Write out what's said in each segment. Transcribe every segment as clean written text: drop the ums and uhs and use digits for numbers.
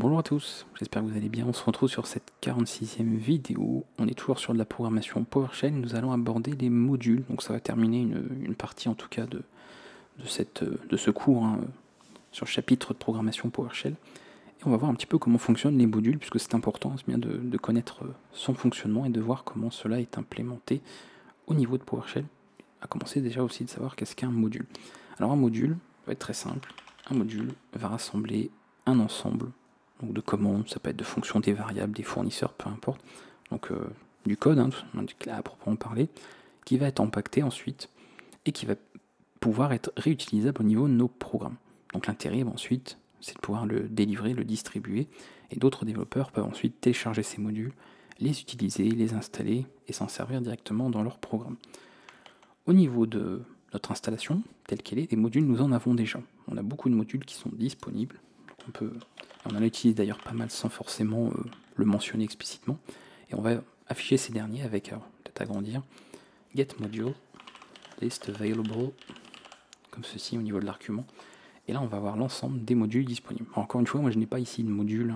Bonjour à tous, j'espère que vous allez bien. On se retrouve sur cette 46e vidéo. On est toujours sur de la programmation PowerShell et nous allons aborder les modules. Donc ça va terminer une partie en tout cas de ce cours sur le chapitre de programmation PowerShell. Et on va voir un petit peu comment fonctionnent les modules, puisque c'est important bien de connaître son fonctionnement et de voir comment cela est implémenté au niveau de PowerShell. À commencer déjà aussi de savoir qu'est-ce qu'est un module. Alors un module va être très simple. Un module va rassembler un ensemble donc de commandes, ça peut être de fonctions, des variables, des fournisseurs, peu importe. Donc du code, du code à proprement parler, qui va être empaqueté ensuite et qui va pouvoir être réutilisable au niveau de nos programmes. Donc l'intérêt ensuite, c'est de pouvoir le délivrer, le distribuer, et d'autres développeurs peuvent ensuite télécharger ces modules, les utiliser, les installer et s'en servir directement dans leur programme. Au niveau de notre installation, telle qu'elle est, des modules, nous en avons déjà. On a beaucoup de modules qui sont disponibles. On en utilise d'ailleurs pas mal sans forcément le mentionner explicitement. Et on va afficher ces derniers avec, peut-être agrandir, get module, list available, comme ceci au niveau de l'argument. Et là, on va avoir l'ensemble des modules disponibles. Alors, encore une fois, moi je n'ai pas ici de module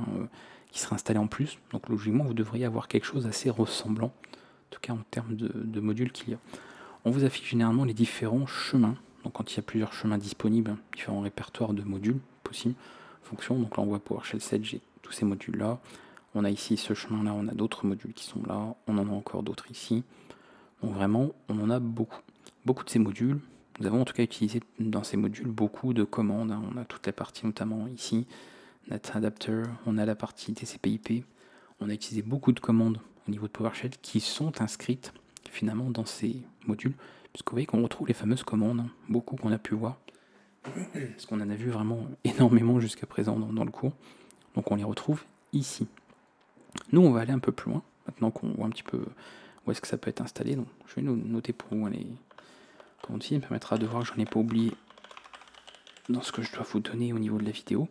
qui sera installé en plus. Donc logiquement, vous devriez avoir quelque chose assez ressemblant, en tout cas en termes de modules qu'il y a. On vous affiche généralement les différents chemins. Donc quand il y a plusieurs chemins disponibles, différents répertoires de modules possibles, fonctions. Donc là on voit PowerShell 7, j'ai tous ces modules là. On a ici ce chemin là, on a d'autres modules qui sont là, on en a encore d'autres ici. Donc vraiment, on en a beaucoup. Beaucoup de ces modules, nous avons en tout cas utilisé dans ces modules beaucoup de commandes. On a toute la partie notamment ici, NetAdapter, on a la partie TCP/IP. On a utilisé beaucoup de commandes au niveau de PowerShell qui sont inscrites finalement dans ces modules, puisque vous voyez qu'on retrouve les fameuses commandes, beaucoup qu'on a pu voir, parce qu'on en a vu vraiment énormément jusqu'à présent dans le cours, donc on les retrouve ici. Nous on va aller un peu plus loin, maintenant qu'on voit un petit peu où est-ce que ça peut être installé, donc je vais noter pour vous les commandes ici, ça me permettra de voir que j'en ai pas oublié dans ce que je dois vous donner au niveau de la vidéo.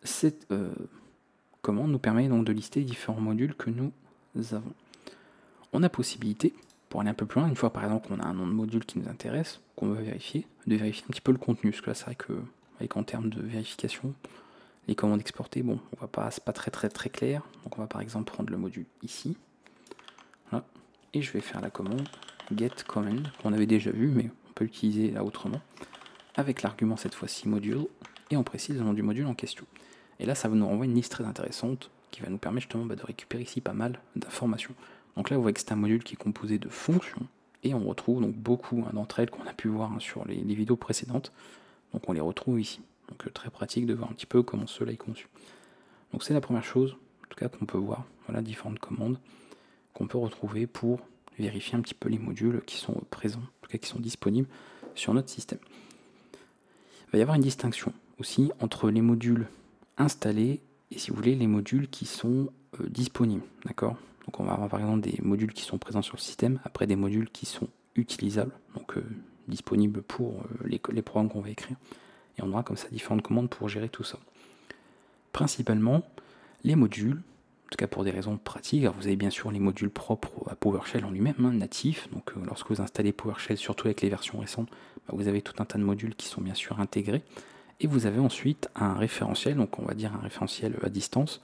Cette commande nous permet donc de lister les différents modules que nous avons. On a possibilité, pour aller un peu plus loin, une fois par exemple qu'on a un nom de module qui nous intéresse, qu'on veut vérifier, de vérifier un petit peu le contenu, parce que là c'est vrai que en termes de vérification, les commandes exportées, bon, on va pas, c'est pas très clair, donc on va par exemple prendre le module ici, voilà, et je vais faire la commande get command, qu'on avait déjà vu, mais on peut l'utiliser là autrement, avec l'argument cette fois-ci module, et on précise le nom du module en question. Et là ça nous renvoie une liste très intéressante, qui va nous permettre justement de récupérer ici pas mal d'informations. Donc là, vous voyez que c'est un module qui est composé de fonctions, et on retrouve donc beaucoup d'entre elles qu'on a pu voir sur les vidéos précédentes. Donc on les retrouve ici. Donc très pratique de voir un petit peu comment cela est conçu. Donc c'est la première chose, en tout cas qu'on peut voir. Voilà différentes commandes qu'on peut retrouver pour vérifier un petit peu les modules qui sont présents, en tout cas qui sont disponibles sur notre système. Il va y avoir une distinction aussi entre les modules installés et, si vous voulez, les modules qui sont disponibles. D'accord ? Donc on va avoir par exemple des modules qui sont présents sur le système, après des modules qui sont utilisables, donc disponibles pour les programmes qu'on va écrire. Et on aura comme ça différentes commandes pour gérer tout ça. Principalement, les modules, en tout cas pour des raisons pratiques, alors vous avez bien sûr les modules propres à PowerShell en lui-même, natifs, donc lorsque vous installez PowerShell, surtout avec les versions récentes, vous avez tout un tas de modules qui sont bien sûr intégrés. Et vous avez ensuite un référentiel, donc on va dire un référentiel à distance,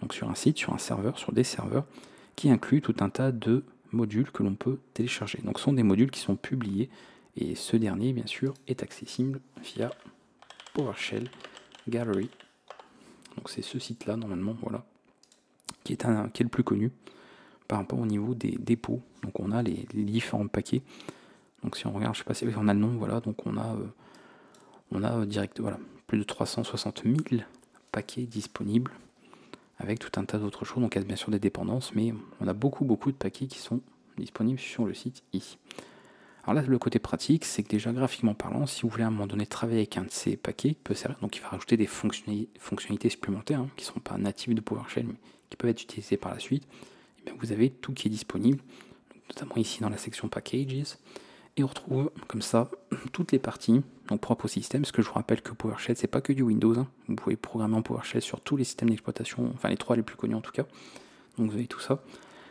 donc sur un site, sur un serveur, sur des serveurs, qui inclut tout un tas de modules que l'on peut télécharger. Donc ce sont des modules qui sont publiés, et ce dernier, bien sûr, est accessible via PowerShell Gallery. Donc c'est ce site-là, normalement, voilà, qui est le plus connu par rapport au niveau des dépôts. Donc on a les différents paquets. Donc si on regarde, je sais pas si on a le nom, voilà, donc on a direct, voilà, plus de 360 000 paquets disponibles, avec tout un tas d'autres choses. Donc il y a bien sûr des dépendances, mais on a beaucoup de paquets qui sont disponibles sur le site ici. Alors là, le côté pratique, c'est que déjà graphiquement parlant, si vous voulez à un moment donné travailler avec un de ces paquets, il peut servir, donc il va rajouter des fonctionnalités supplémentaires qui ne sont pas natives de PowerShell, mais qui peuvent être utilisées par la suite. Et bien vous avez tout qui est disponible, notamment ici dans la section Packages, et on retrouve comme ça toutes les parties donc propres au système, parce que je vous rappelle que PowerShell c'est pas que du Windows, vous pouvez programmer en PowerShell sur tous les systèmes d'exploitation, enfin les 3 les plus connus en tout cas, donc vous avez tout ça.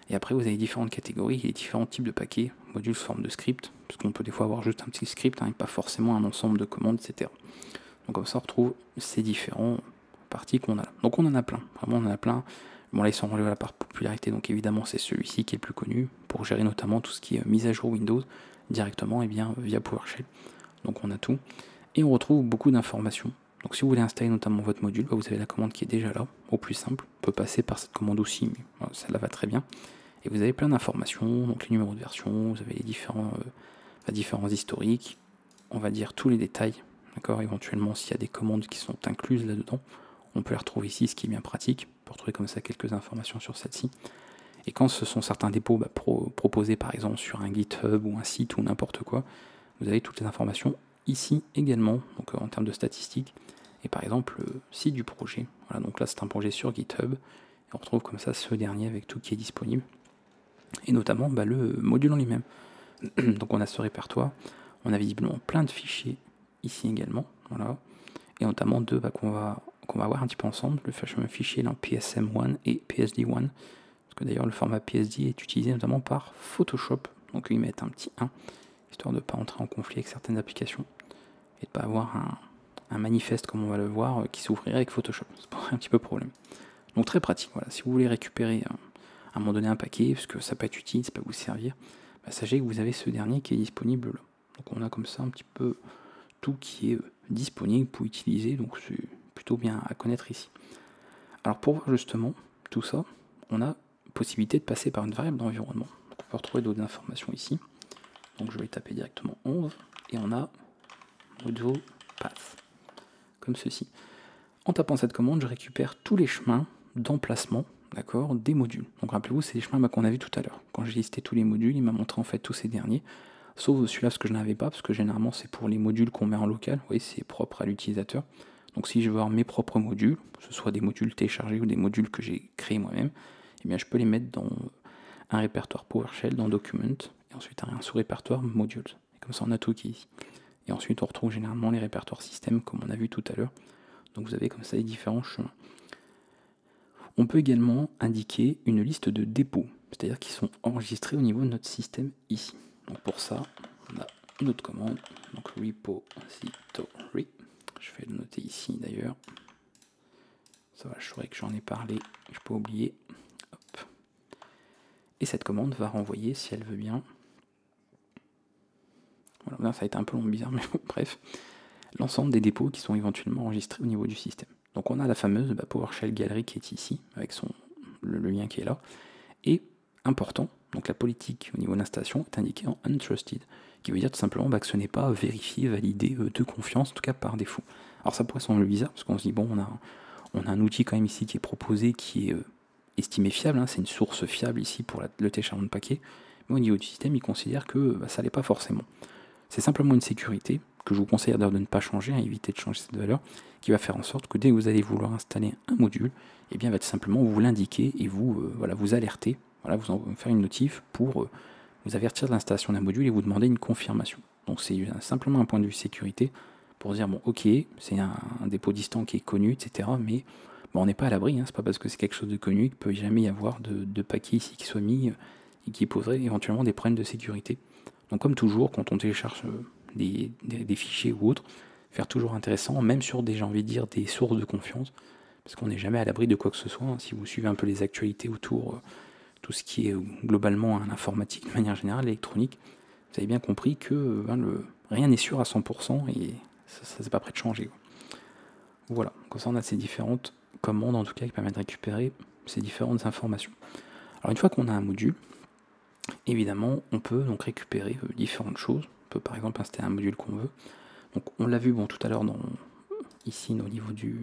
Et après vous avez différentes catégories et différents types de paquets, modules sous forme de script, parce qu'on peut des fois avoir juste un petit script et pas forcément un ensemble de commandes, etc. Donc comme ça on retrouve ces différents partie qu'on a là. Donc on en a plein, vraiment on en a plein. Bon là ils sont rangés à la part popularité, donc évidemment c'est celui-ci qui est le plus connu pour gérer notamment tout ce qui est mise à jour Windows directement et bien via PowerShell. Donc on a tout et on retrouve beaucoup d'informations. Donc si vous voulez installer notamment votre module, vous avez la commande qui est déjà là, au plus simple. On peut passer par cette commande aussi, mais celle-là va très bien. Et vous avez plein d'informations, donc les numéros de version, vous avez les différents historiques, on va dire tous les détails, d'accord. Éventuellement s'il y a des commandes qui sont incluses là-dedans, on peut les retrouver ici, ce qui est bien pratique, pour trouver comme ça quelques informations sur celle-ci. Et quand ce sont certains dépôts proposés par exemple sur un GitHub ou un site ou n'importe quoi, vous avez toutes les informations ici également, donc en termes de statistiques. Et par exemple le site du projet, voilà, donc là c'est un projet sur GitHub, et on retrouve comme ça ce dernier avec tout qui est disponible, et notamment le module en lui-même. Donc on a ce répertoire, on a visiblement plein de fichiers ici également, voilà, et notamment deux qu'on va voir un petit peu ensemble, le fameux fichier là, PSM1 et PSD1, parce que d'ailleurs le format PSD est utilisé notamment par Photoshop, donc ils mettent un petit 1, histoire de ne pas entrer en conflit avec certaines applications, et de ne pas avoir un manifeste comme on va le voir qui s'ouvrirait avec Photoshop, c'est un petit peu problème. Donc très pratique, voilà, si vous voulez récupérer à un moment donné un paquet, parce que ça peut être utile, ça peut vous servir, sachez que vous avez ce dernier qui est disponible là. Donc on a comme ça un petit peu tout qui est disponible pour utiliser, donc c'est plutôt bien à connaître ici. Alors pour voir justement tout ça, on a possibilité de passer par une variable d'environnement. Donc on peut retrouver d'autres informations ici. Donc je vais taper directement 11 et on a module path, comme ceci. En tapant cette commande, je récupère tous les chemins d'emplacement, d'accord, des modules. Donc rappelez-vous, c'est les chemins qu'on a vu tout à l'heure. Quand j'ai listé tous les modules, il m'a montré en fait tous ces derniers, sauf celui-là, ce que je n'avais pas, parce que généralement c'est pour les modules qu'on met en local, vous voyez, c'est propre à l'utilisateur. Donc si je veux avoir mes propres modules, que ce soit des modules téléchargés ou des modules que j'ai créés moi-même, eh bien je peux les mettre dans un répertoire PowerShell, dans Document, et ensuite un sous-répertoire Modules. Et comme ça on a tout qui est ici. Et ensuite on retrouve généralement les répertoires système, comme on a vu tout à l'heure. Donc vous avez comme ça les différents chemins. On peut également indiquer une liste de dépôts, c'est-à-dire qui sont enregistrés au niveau de notre système ici. Donc pour ça, on a une autre commande, donc repository. Je vais le noter ici d'ailleurs. Ça va, je saurais que j'en ai parlé, je peux oublier. Hop. Et cette commande va renvoyer, si elle veut bien. Voilà, ça a été un peu long, bizarre, mais bref. L'ensemble des dépôts qui sont éventuellement enregistrés au niveau du système. Donc on a la fameuse PowerShell Gallery qui est ici, avec le lien qui est là. Et important, donc la politique au niveau de l'installation est indiquée en untrusted, qui veut dire tout simplement que ce n'est pas vérifié, validé, de confiance, en tout cas par défaut. Alors ça pourrait sembler bizarre, parce qu'on se dit, bon, on a un outil quand même ici qui est proposé, qui est estimé fiable, hein, c'est une source fiable ici pour le téléchargement de paquets, mais au niveau du système, il considère que ça l'est pas forcément. C'est simplement une sécurité, que je vous conseille d'ailleurs de ne pas changer, éviter de changer cette valeur, qui va faire en sorte que dès que vous allez vouloir installer un module, eh bien, va tout simplement vous l'indiquer et vous alerter, vous faire une notif pour vous avertir de l'installation d'un module et vous demander une confirmation. Donc c'est simplement un point de vue sécurité pour dire, bon ok, c'est un dépôt distant qui est connu, etc. Mais bon, on n'est pas à l'abri, hein, c'est pas parce que c'est quelque chose de connu qu'il ne peut jamais y avoir de paquet ici qui soit mis et qui poserait éventuellement des problèmes de sécurité. Donc comme toujours, quand on télécharge des fichiers ou autres, faire toujours intéressant, même sur j'ai envie de dire, des sources de confiance, parce qu'on n'est jamais à l'abri de quoi que ce soit. Hein. Si vous suivez un peu les actualités autour, tout ce qui est globalement l'informatique de manière générale, l'électronique, vous avez bien compris que rien n'est sûr à 100% et ça c'est pas prêt de changer. Quoi. Voilà, comme ça on a ces différentes commandes en tout cas qui permettent de récupérer ces différentes informations. Alors une fois qu'on a un module, évidemment on peut donc récupérer différentes choses. On peut par exemple installer un module qu'on veut. Donc on l'a vu tout à l'heure ici au niveau de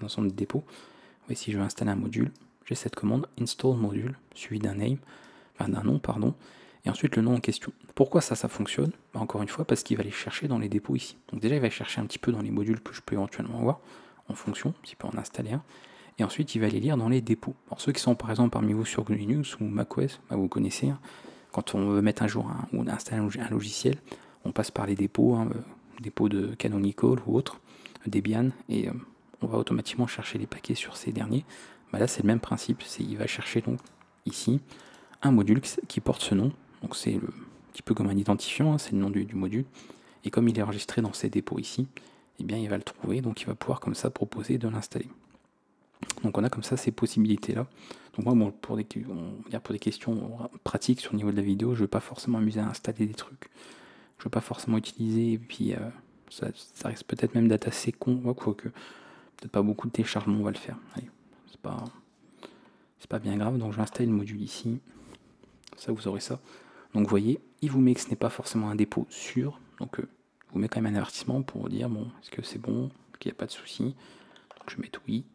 l'ensemble des dépôts. Et si je veux installer un module, j'ai cette commande install module suivi d'un nom, et ensuite le nom en question. Pourquoi ça fonctionne? Encore une fois, parce qu'il va aller chercher dans les dépôts ici. Donc déjà il va chercher un petit peu dans les modules que je peux éventuellement avoir en fonction, s'il peut en installer un. Et ensuite il va les lire dans les dépôts. Alors ceux qui sont par exemple parmi vous sur Linux ou macOS, vous connaissez, hein, quand on veut mettre un jour ou installer un logiciel, on passe par les dépôts, dépôts de Canonical ou autres, Debian, et on va automatiquement chercher les paquets sur ces derniers. Là c'est le même principe, il va chercher donc ici un module qui porte ce nom, donc c'est un petit peu comme un identifiant, hein, c'est le nom du module, et comme il est enregistré dans ces dépôts ici, eh bien il va le trouver, donc il va pouvoir comme ça proposer de l'installer. Donc on a comme ça ces possibilités-là. Donc moi, bon, pour des questions pratiques sur le niveau de la vidéo, je ne vais pas forcément m'amuser à installer des trucs. Je ne vais pas forcément utiliser, et puis ça risque peut-être même d'être assez con, quoique peut-être pas beaucoup de téléchargement, on va le faire. Allez, c'est pas bien grave, donc je vais installer le module ici. Ça, vous aurez ça. Donc vous voyez, il vous met que ce n'est pas forcément un dépôt sûr, donc il vous met quand même un avertissement pour vous dire, bon, est-ce que c'est bon, qu'il n'y a pas de souci. Donc je mets oui,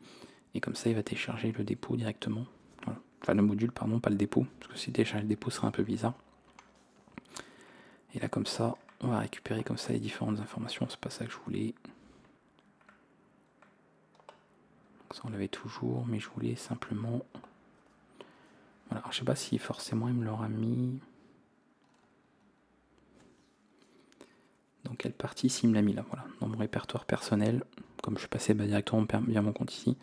et comme ça il va télécharger le dépôt directement. Voilà. Enfin le module, pardon, pas le dépôt, parce que si télécharger le dépôt serait un peu bizarre. Et là comme ça, on va récupérer comme ça les différentes informations, c'est pas ça que je voulais. Donc ça on l'avait toujours, mais je voulais simplement... Voilà, alors, je sais pas si forcément il me l'aura mis... Dans quelle partie s'il me l'a mis là, voilà, dans mon répertoire personnel, comme je passais directement via mon compte ici,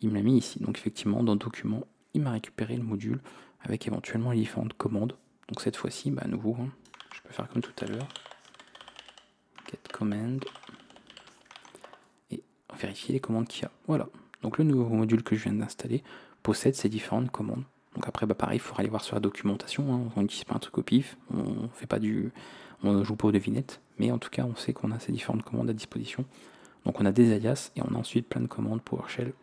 il me l'a mis ici. Donc effectivement, dans Documents, il m'a récupéré le module avec éventuellement les différentes commandes. Donc cette fois-ci, à nouveau, je peux faire comme tout à l'heure. Get command. Et vérifier les commandes qu'il y a. Voilà. Donc le nouveau module que je viens d'installer possède ces différentes commandes. Donc après, pareil, il faudra aller voir sur la documentation. On n'utilise pas un truc au pif. On ne joue pas aux devinettes. Mais en tout cas, on sait qu'on a ces différentes commandes à disposition. Donc on a des alias et on a ensuite plein de commandes PowerShell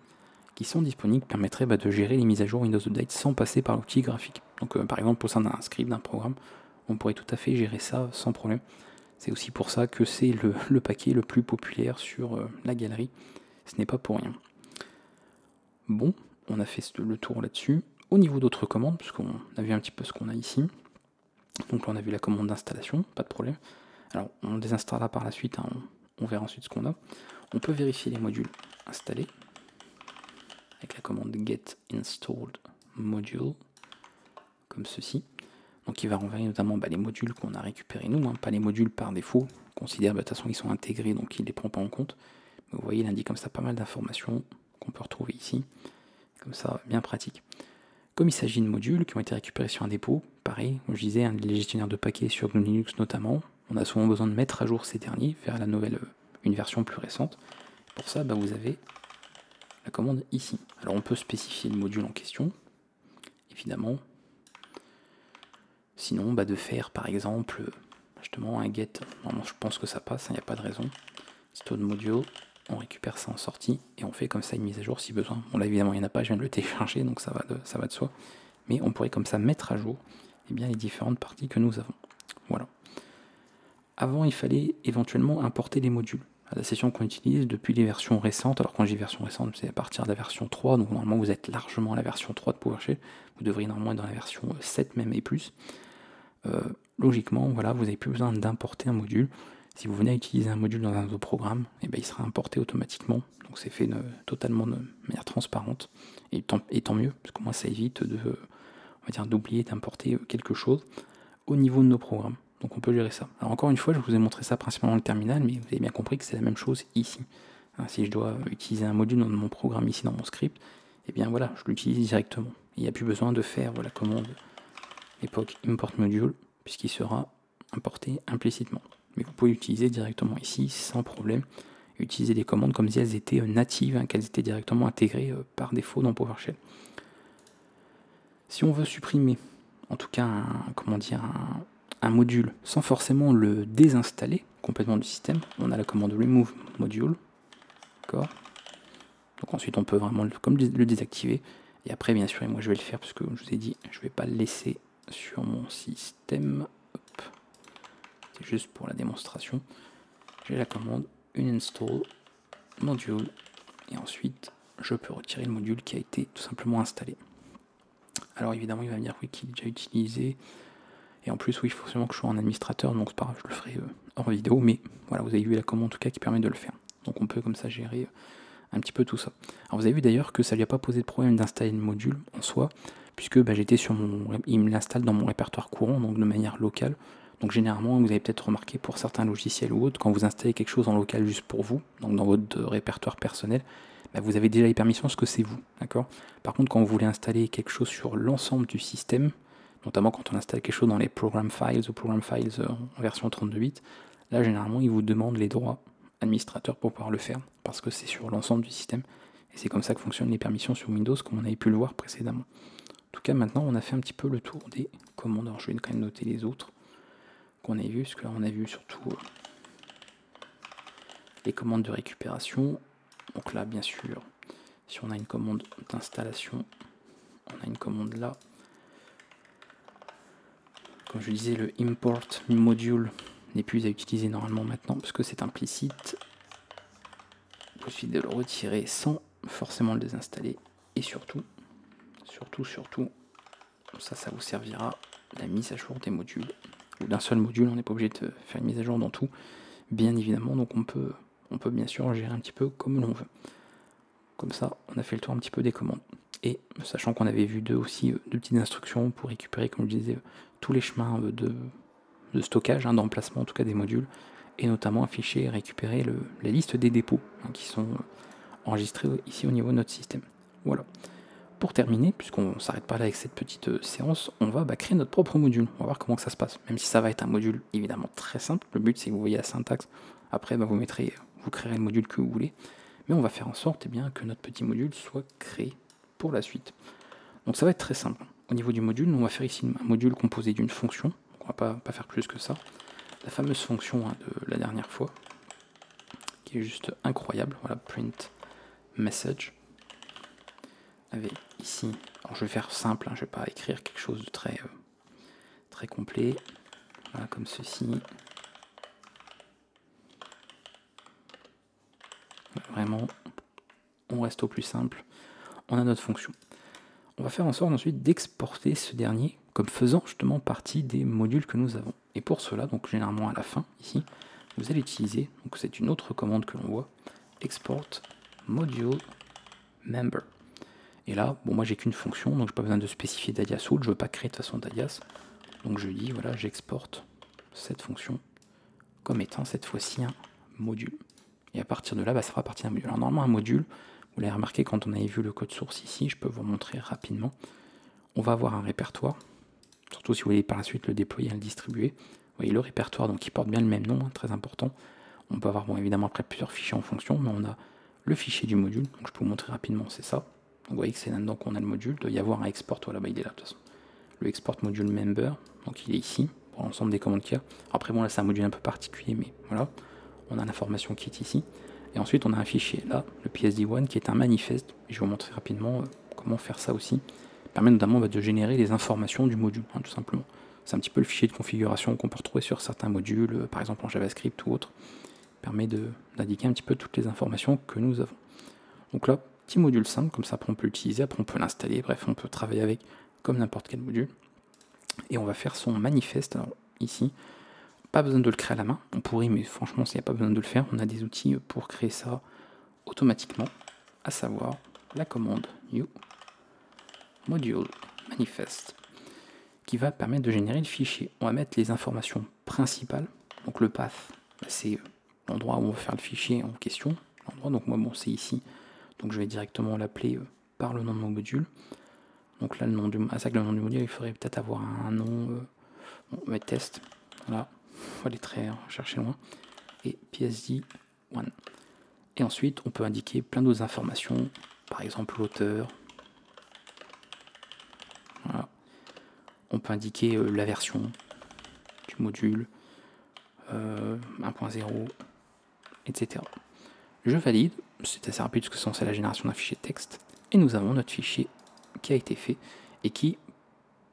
qui sont disponibles, permettraient de gérer les mises à jour Windows Update sans passer par l'outil graphique. Donc par exemple au sein d'un script, d'un programme, on pourrait tout à fait gérer ça sans problème. C'est aussi pour ça que c'est le paquet le plus populaire sur la galerie. Ce n'est pas pour rien. Bon, on a fait le tour là-dessus. Au niveau d'autres commandes, puisqu'on a vu un petit peu ce qu'on a ici. Donc là on a vu la commande d'installation, pas de problème. Alors on désinstallera par la suite, on verra ensuite ce qu'on a. On peut vérifier les modules installés avec la commande get installed module, comme ceci. Donc il va renvoyer notamment les modules qu'on a récupérés nous, pas les modules par défaut. On considère de toute façon ils sont intégrés, donc il ne les prend pas en compte. Mais vous voyez, il indique comme ça pas mal d'informations qu'on peut retrouver ici. Comme ça, bien pratique. Comme il s'agit de modules qui ont été récupérés sur un dépôt, pareil, comme je disais, les gestionnaires de paquets sur GNU Linux notamment, on a souvent besoin de mettre à jour ces derniers, vers une version plus récente. Pour ça, vous avez la commande ici. Alors on peut spécifier le module en question, évidemment. Sinon, de faire par exemple justement un get. Normalement, je pense que ça passe, il n'y a pas de raison. Install module, on récupère ça en sortie et on fait comme ça une mise à jour si besoin. Bon, là évidemment, il n'y en a pas, je viens de le télécharger, donc ça va de soi. Mais on pourrait comme ça mettre à jour les différentes parties que nous avons. Voilà. Avant, il fallait éventuellement importer les modules. La session qu'on utilise depuis les versions récentes, alors quand je dis version récente, c'est à partir de la version 3, donc normalement vous êtes largement à la version 3 de PowerShell, vous devriez normalement être dans la version 7 même et plus. Logiquement, voilà, vous n'avez plus besoin d'importer un module. Si vous venez à utiliser un module dans un autre programme, il sera importé automatiquement. Donc c'est fait totalement de manière transparente. Et tant mieux, parce que moi ça évite d'oublier d'importer quelque chose au niveau de nos programmes. Donc on peut gérer ça. Alors encore une fois, je vous ai montré ça principalement dans le terminal, mais vous avez bien compris que c'est la même chose ici. Si je dois utiliser un module dans mon programme ici, dans mon script, voilà, je l'utilise directement. Il n'y a plus besoin de faire la commande époque import module, puisqu'il sera importé implicitement. Mais vous pouvez l'utiliser directement ici, sans problème. Utiliser les commandes comme si elles étaient natives, qu'elles étaient directement intégrées par défaut dans PowerShell. Si on veut supprimer, en tout cas, un module sans forcément le désinstaller complètement du système, on a la commande remove module. D'accord. Donc ensuite on peut vraiment le désactiver. Et après bien sûr, et moi je vais le faire parce que je vous ai dit, je ne vais pas le laisser sur mon système. C'est juste pour la démonstration. J'ai la commande uninstall module. Et ensuite je peux retirer le module qui a été tout simplement installé. Alors évidemment il va me dire oui qu'il est déjà utilisé. Et en plus, oui, il faut seulement que je sois un administrateur, donc c'est pas grave, je le ferai hors vidéo, mais voilà, vous avez vu la commande en tout cas qui permet de le faire. Donc on peut comme ça gérer un petit peu tout ça. Alors vous avez vu d'ailleurs que ça lui a pas posé de problème d'installer le module en soi, puisque j'étais sur il me l'installe dans mon répertoire courant, donc de manière locale. Donc généralement, vous avez peut-être remarqué pour certains logiciels ou autres, quand vous installez quelque chose en local juste pour vous, donc dans votre répertoire personnel, vous avez déjà les permissions parce que c'est vous, d'accord. Par contre, quand vous voulez installer quelque chose sur l'ensemble du système, notamment quand on installe quelque chose dans les Program Files ou Program Files en version 32 bits, là généralement ils vous demandent les droits administrateurs pour pouvoir le faire, parce que c'est sur l'ensemble du système, et Et c'est comme ça que fonctionnent les permissions sur Windows, comme on avait pu le voir précédemment. En tout cas, maintenant, on a fait un petit peu le tour des commandes. Alors, je vais quand même noter les autres qu'on avait vues, parce que là, on a vu surtout les commandes de récupération. Donc là, bien sûr, si on a une commande d'installation, on a une commande là. Comme je disais, le import module n'est plus à utiliser normalement maintenant, parce que c'est implicite. Il suffit de le retirer sans forcément le désinstaller. Et surtout, ça vous servira la mise à jour des modules. Ou d'un seul module, on n'est pas obligé de faire une mise à jour dans tout, bien évidemment, donc on peut bien sûr gérer un petit peu comme l'on veut. Comme ça, on a fait le tour un petit peu des commandes. Et sachant qu'on avait vu deux petites instructions pour récupérer, comme je disais, tous les chemins de stockage, d'emplacement en tout cas des modules, et notamment afficher et récupérer la liste des dépôts qui sont enregistrés ici au niveau de notre système. Voilà. Pour terminer, puisqu'on ne s'arrête pas là avec cette petite séance, on va créer notre propre module. On va voir comment que ça se passe. Même si ça va être un module évidemment très simple, le but c'est que vous voyez la syntaxe. Après, vous créerez le module que vous voulez. Mais on va faire en sorte que notre petit module soit créé pour la suite. Donc ça va être très simple. Au niveau du module, on va faire ici un module composé d'une fonction. Donc on va pas faire plus que ça. La fameuse fonction de la dernière fois, qui est juste incroyable. Voilà, print message. Avec ici, alors je vais faire simple, je ne vais pas écrire quelque chose de très complet. Voilà, comme ceci. Vraiment, on reste au plus simple. On a notre fonction. On va faire en sorte ensuite d'exporter ce dernier comme faisant justement partie des modules que nous avons. Et pour cela, donc généralement à la fin, ici, vous allez utiliser, donc c'est une autre commande que l'on voit, export module member. Et là, bon, moi j'ai qu'une fonction, donc je n'ai pas besoin de spécifier d'alias root, je ne veux pas créer de façon d'alias. Donc je dis, voilà, j'exporte cette fonction comme étant cette fois-ci un module. Et à partir de là, ça fera partie d'un module. Alors normalement, un module, vous l'avez remarqué quand on avait vu le code source ici, je peux vous montrer rapidement. On va avoir un répertoire, surtout si vous voulez par la suite le déployer et le distribuer. Vous voyez le répertoire, donc qui porte bien le même nom, très important. On peut avoir, bon, évidemment, après plusieurs fichiers en fonction, mais on a le fichier du module, donc je peux vous montrer rapidement, c'est ça. Donc vous voyez que c'est là-dedans qu'on a le module, il doit y avoir un export, voilà, il est là de toute façon. Le export module member, donc il est ici, pour l'ensemble des commandes qu'il y a. Après bon là c'est un module un peu particulier, mais voilà, on a l'information qui est ici. Et ensuite on a un fichier là, le PSD1, qui est un manifeste, et je vais vous montrer rapidement comment faire ça aussi. Il permet notamment de générer les informations du module, tout simplement. C'est un petit peu le fichier de configuration qu'on peut retrouver sur certains modules, par exemple en JavaScript ou autre. Il permet d'indiquer un petit peu toutes les informations que nous avons. Donc là, petit module simple, comme ça après on peut l'utiliser, après on peut l'installer, bref on peut travailler avec comme n'importe quel module. Et on va faire son manifeste. Alors ici, pas besoin de le créer à la main, on pourrait, mais franchement s'il n'y a pas besoin de le faire, on a des outils pour créer ça automatiquement, à savoir la commande new module manifest, qui va permettre de générer le fichier. On va mettre les informations principales, donc le path, c'est l'endroit où on va faire le fichier en question, donc moi bon c'est ici, donc je vais directement l'appeler par le nom de mon module. Donc là, le nom du module, il faudrait peut-être avoir un nom, on va mettre test, voilà, il faut aller très chercher loin, et PSD1. Et ensuite, on peut indiquer plein d'autres informations, par exemple l'auteur, voilà. On peut indiquer la version du module, 1.0, etc. Je valide, c'est assez rapide parce que c'est censé la génération d'un fichier texte, et nous avons notre fichier qui a été fait et qui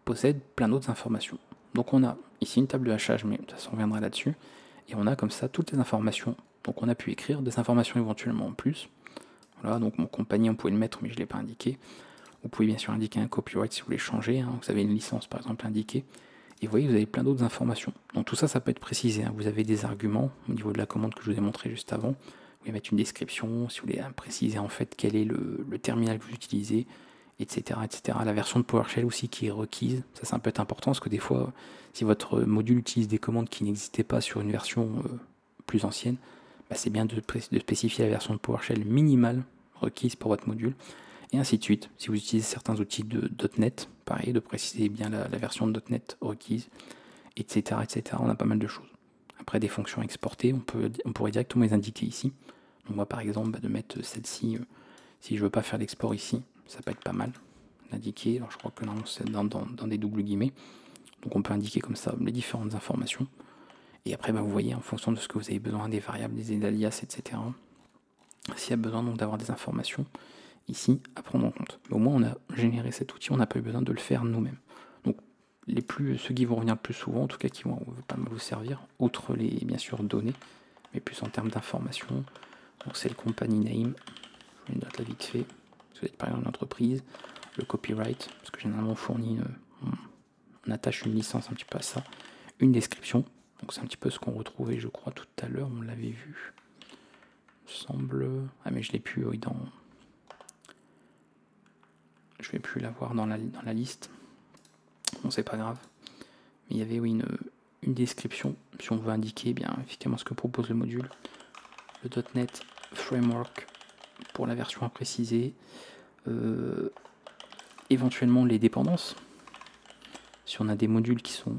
possède plein d'autres informations. Donc on a ici une table de hachage, mais de toute façon on reviendra là-dessus, et on a comme ça toutes les informations. Donc on a pu écrire des informations éventuellement en plus. Voilà, donc mon compagnie on pouvait le mettre mais je ne l'ai pas indiqué. Vous pouvez bien sûr indiquer un copyright si vous voulez changer, vous avez une licence par exemple indiquée, et vous voyez vous avez plein d'autres informations. Donc tout ça, ça peut être précisé, vous avez des arguments au niveau de la commande que je vous ai montré juste avant, vous pouvez mettre une description, si vous voulez préciser en fait quel est le terminal que vous utilisez, etc., etc. La version de PowerShell aussi qui est requise, ça peut être important parce que des fois, si votre module utilise des commandes qui n'existaient pas sur une version plus ancienne, c'est bien de spécifier la version de PowerShell minimale requise pour votre module, et ainsi de suite. Si vous utilisez certains outils de .NET, pareil, de préciser bien la version de .NET requise, etc., etc. On a pas mal de choses. Après, des fonctions exportées, on pourrait directement les indiquer ici. Donc moi, par exemple, de mettre celle-ci, Si je veux pas faire l'export ici, ça peut être pas mal d'indiquer. Alors je crois que normalement c'est dans des doubles guillemets. Donc on peut indiquer comme ça les différentes informations. Et après, vous voyez, en fonction de ce que vous avez besoin, des variables, des alias, etc. S'il y a besoin donc d'avoir des informations ici à prendre en compte. Mais au moins, on a généré cet outil, on n'a pas eu besoin de le faire nous-mêmes. Donc, ceux qui vont revenir le plus souvent, en tout cas qui vont pas mal vous servir, outre les, bien sûr, données, mais plus en termes d'informations. Donc, c'est le company name, je note là vite fait, parce que vous êtes par exemple une entreprise, le copyright, parce que généralement on fournit, on attache une licence un petit peu à ça, une description, donc c'est un petit peu ce qu'on retrouvait, je crois, tout à l'heure, on l'avait vu. Semble. Ah, mais je l'ai plus, oui, dans. Je vais plus l'avoir dans la liste. Bon, c'est pas grave. Mais il y avait, oui, une description, si on veut indiquer, eh bien, effectivement, ce que propose le module. Le .NET Framework pour la version à préciser. Éventuellement, les dépendances. Si on a des modules qui sont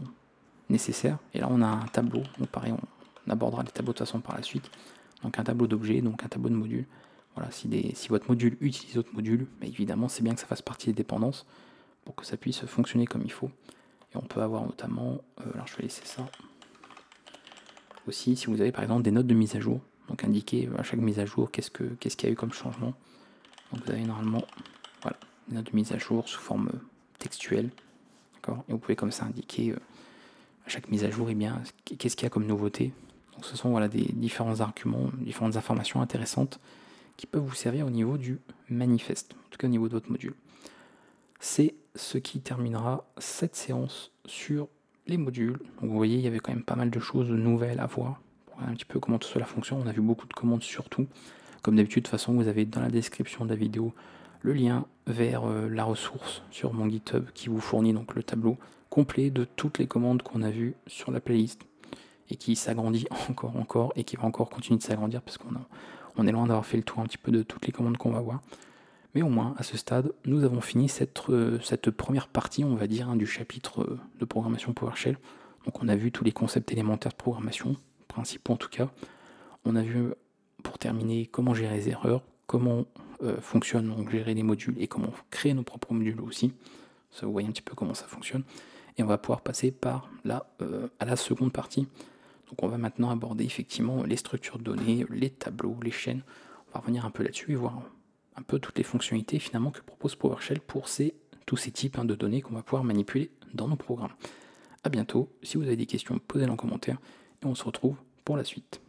nécessaires. Et là, on a un tableau. Donc, pareil, on abordera les tableaux de toute façon par la suite. Donc un tableau d'objets, donc un tableau de modules. Voilà, si votre module utilise d'autres modules, bah évidemment c'est bien que ça fasse partie des dépendances pour que ça puisse fonctionner comme il faut. Et on peut avoir notamment, alors je vais laisser ça. Aussi, si vous avez par exemple des notes de mise à jour, donc indiquer à chaque mise à jour qu'est-ce qu'il y a eu comme changement. Donc vous avez normalement voilà, des notes de mise à jour sous forme textuelle. Et vous pouvez comme ça indiquer à chaque mise à jour, eh bien, qu'est-ce qu'il y a comme nouveauté. Donc ce sont voilà, des différents arguments, différentes informations intéressantes qui peuvent vous servir au niveau du manifeste, en tout cas au niveau de votre module. C'est ce qui terminera cette séance sur les modules. Donc vous voyez, il y avait quand même pas mal de choses nouvelles à voir, pour voir un petit peu comment tout cela fonctionne. On a vu beaucoup de commandes surtout. Comme d'habitude, de toute façon, vous avez dans la description de la vidéo le lien vers la ressource sur mon GitHub qui vous fournit donc le tableau complet de toutes les commandes qu'on a vues sur la playlist et qui s'agrandit encore et qui va encore continuer de s'agrandir parce qu'on est loin d'avoir fait le tour un petit peu de toutes les commandes qu'on va voir. Mais au moins, à ce stade, nous avons fini cette première partie, on va dire, du chapitre de programmation PowerShell. Donc on a vu tous les concepts élémentaires de programmation, principaux en tout cas. On a vu, pour terminer, comment gérer les erreurs, comment fonctionne donc gérer les modules et comment créer nos propres modules aussi. Ça, vous voyez un petit peu comment ça fonctionne. Et on va pouvoir passer par là à la seconde partie. Donc on va maintenant aborder effectivement les structures de données, les tableaux, les chaînes. On va revenir un peu là-dessus et voir un peu toutes les fonctionnalités finalement que propose PowerShell pour tous ces types de données qu'on va pouvoir manipuler dans nos programmes. A bientôt, si vous avez des questions, posez-les en commentaire et on se retrouve pour la suite.